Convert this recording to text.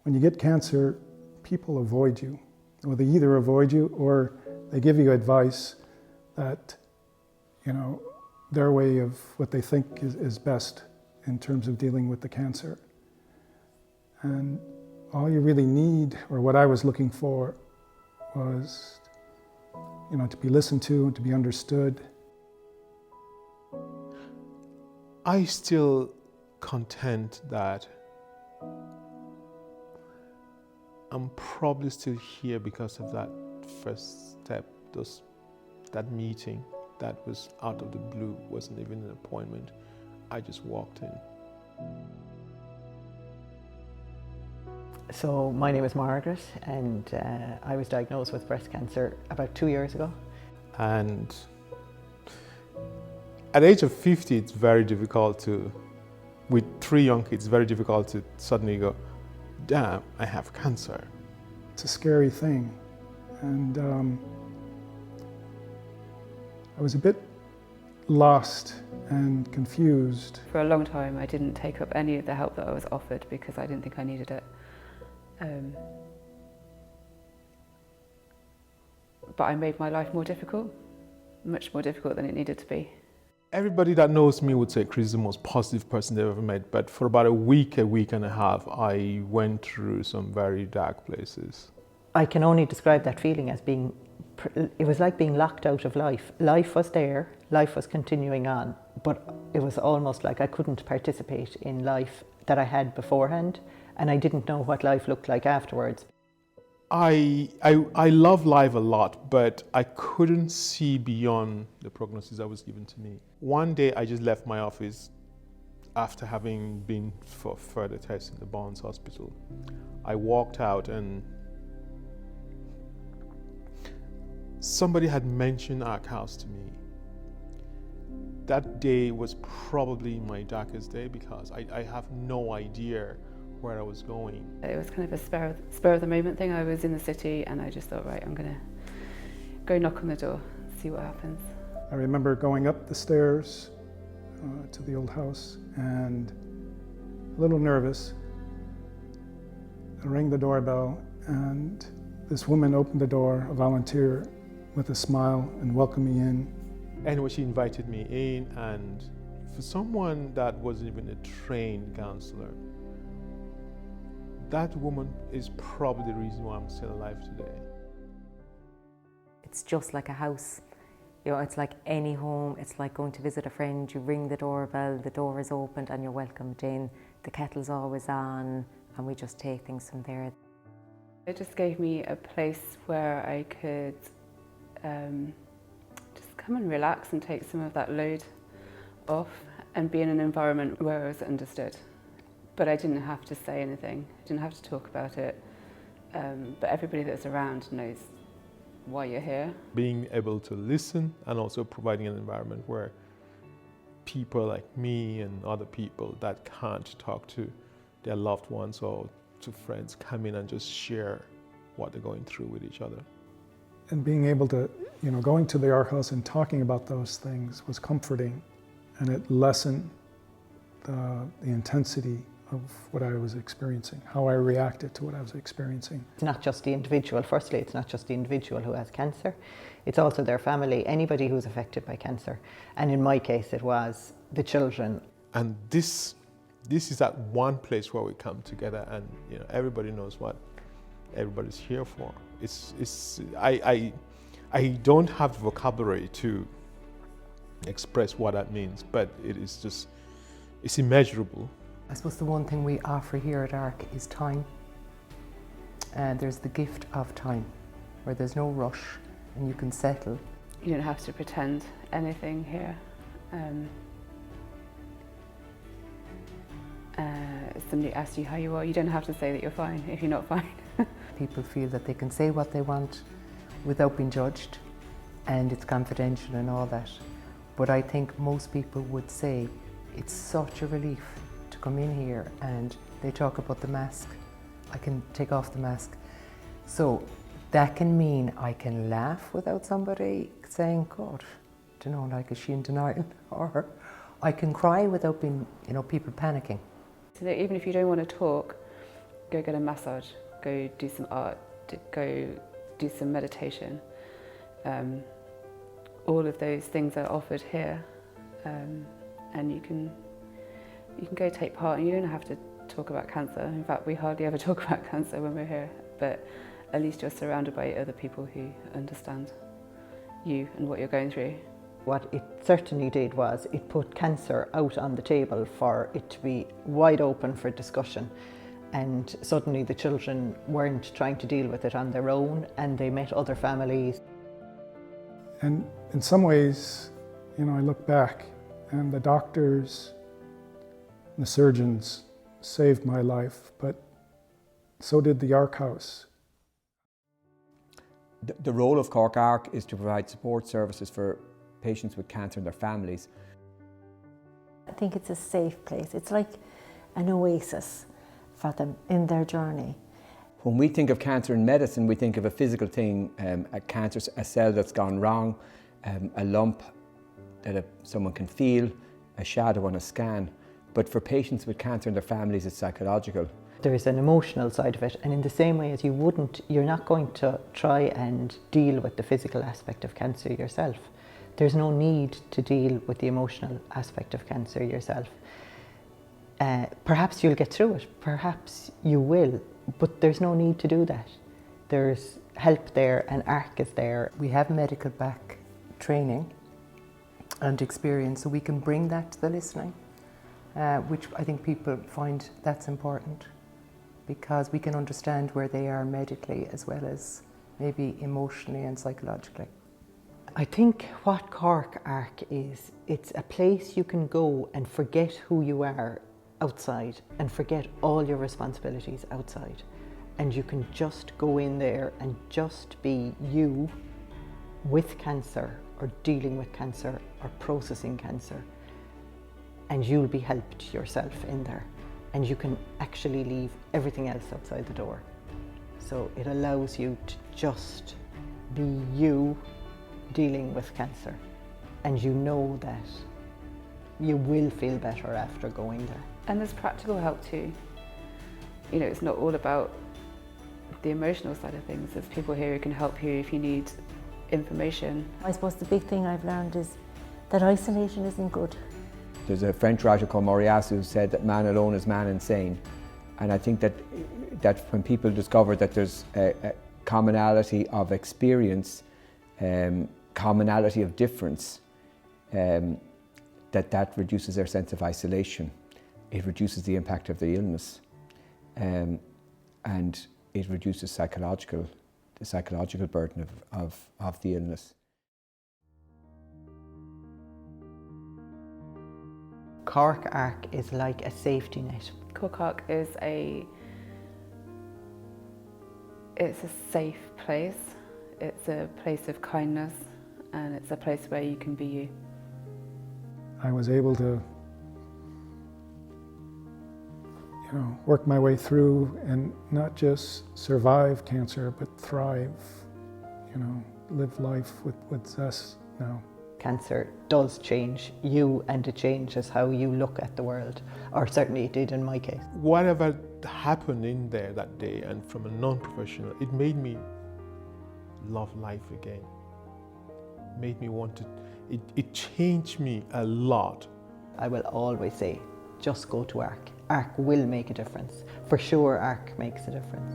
when you get cancer, people avoid you. Well, they either avoid you or they give you advice that, their way of what they think is best in terms of dealing with the cancer. And all you really need, or what I was looking for, was, to be listened to and to be understood. I still content that I'm probably still here because of that first step, that meeting that was out of the blue, wasn't even an appointment. I just walked in. So my name is Margaret, and I was diagnosed with breast cancer about 2 years ago. And at the age of 50, it's very difficult to, with 3 young kids, it's very difficult to suddenly go, damn, I have cancer. It's a scary thing. And I was a bit lost and confused. For a long time, I didn't take up any of the help that I was offered because I didn't think I needed it. But I made my life more difficult, much more difficult than it needed to be. Everybody that knows me would say Chris is the most positive person they've ever met, but for about a week and a half, I went through some very dark places. I can only describe that feeling as being, it was like being locked out of life. Life was there, life was continuing on, but it was almost like I couldn't participate in life that I had beforehand, and I didn't know what life looked like afterwards. I love life a lot, but I couldn't see beyond the prognosis that was given to me. One day I just left my office after having been for further tests in the Barnes Hospital. I walked out and somebody had mentioned ARC House to me. That day was probably my darkest day because I have no idea where I was going. It was kind of a spur of the moment thing. I was in the city and I just thought, right, I'm gonna go knock on the door, see what happens. I remember going up the stairs to the old house and a little nervous. I rang the doorbell and this woman opened the door, a volunteer, with a smile and welcomed me in. Anyway, she invited me in, and for someone that wasn't even a trained counselor, that woman is probably the reason why I'm still alive today. It's just like a house. It's like any home. It's like going to visit a friend. You ring the doorbell, the door is opened and you're welcomed in. The kettle's always on, and we just take things from there. It just gave me a place where I could just come and relax and take some of that load off and be in an environment where I was understood. But I didn't have to say anything, I didn't have to talk about it, but everybody that's around knows why you're here. Being able to listen and also providing an environment where people like me and other people that can't talk to their loved ones or to friends come in and just share what they're going through with each other. And being able to, going to the ARC House and talking about those things was comforting, and it lessened the intensity of what I was experiencing, how I reacted to what I was experiencing. It's not just the individual, firstly, it's not just the individual who has cancer, it's also their family, anybody who's affected by cancer. And in my case, it was the children. And this is that one place where we come together and everybody knows what everybody's here for. I don't have the vocabulary to express what that means, but it's immeasurable. I suppose the one thing we offer here at ARC is time. And there's the gift of time, where there's no rush and you can settle. You don't have to pretend anything here. If somebody asks you how you are, you don't have to say that you're fine if you're not fine. People feel that they can say what they want without being judged, and it's confidential and all that. But I think most people would say it's such a relief to come in here, and they talk about the mask. I can take off the mask. So that can mean I can laugh without somebody saying, God, like, is she in denial? Or I can cry without being, people panicking. So that even if you don't want to talk, go get a massage, go do some art, go do some meditation. All of those things are offered here, and you can go take part, and you don't have to talk about cancer. In fact, we hardly ever talk about cancer when we're here, but at least you're surrounded by other people who understand you and what you're going through. What it certainly did was it put cancer out on the table for it to be wide open for discussion, and suddenly the children weren't trying to deal with it on their own, and they met other families. And in some ways, you know, I look back and the doctors, the surgeons saved my life, but so did the ARC House. The role of Cork ARC is to provide support services for patients with cancer and their families. I think it's a safe place. It's like an oasis for them in their journey. When we think of cancer in medicine, we think of a physical thing, a cancer, a cell that's gone wrong, a lump that someone can feel, a shadow on a scan. But for patients with cancer and their families, it's psychological. There's an emotional side of it, and in the same way as you're not going to try and deal with the physical aspect of cancer yourself. There's no need to deal with the emotional aspect of cancer yourself. Perhaps you'll get through it, perhaps you will, but there's no need to do that. There's help there, and ARC is there. We have medical back training and experience, so we can bring that to the listening, which I think people find that's important, because we can understand where they are medically as well as maybe emotionally and psychologically. I think what Cork ARC is, it's a place you can go and forget who you are outside and forget all your responsibilities outside. And you can just go in there and just be you with cancer or dealing with cancer or processing cancer. And you'll be helped yourself in there. And you can actually leave everything else outside the door. So it allows you to just be you dealing with cancer. And you know that you will feel better after going there. And there's practical help too. You know, it's not all about the emotional side of things. There's people here who can help you if you need information. I suppose the big thing I've learned is that isolation isn't good. There's a French writer called Morias who said that man alone is man insane. And I think that when people discover that there's a commonality of experience, commonality of difference, that reduces their sense of isolation. It reduces the impact of the illness, and it reduces the psychological burden of the illness. Cork ARC is like a safety net. Cork ARC is it's a safe place. It's a place of kindness, and it's a place where you can be you. I was able to, work my way through and not just survive cancer, but thrive, live life with zest now. Cancer does change you, and it changes how you look at the world, or certainly it did in my case. Whatever happened in there that day, and from a non-professional, it made me love life again. Made me want to, it changed me a lot. I will always say, just go to ARC. ARC will make a difference. For sure, ARC makes a difference.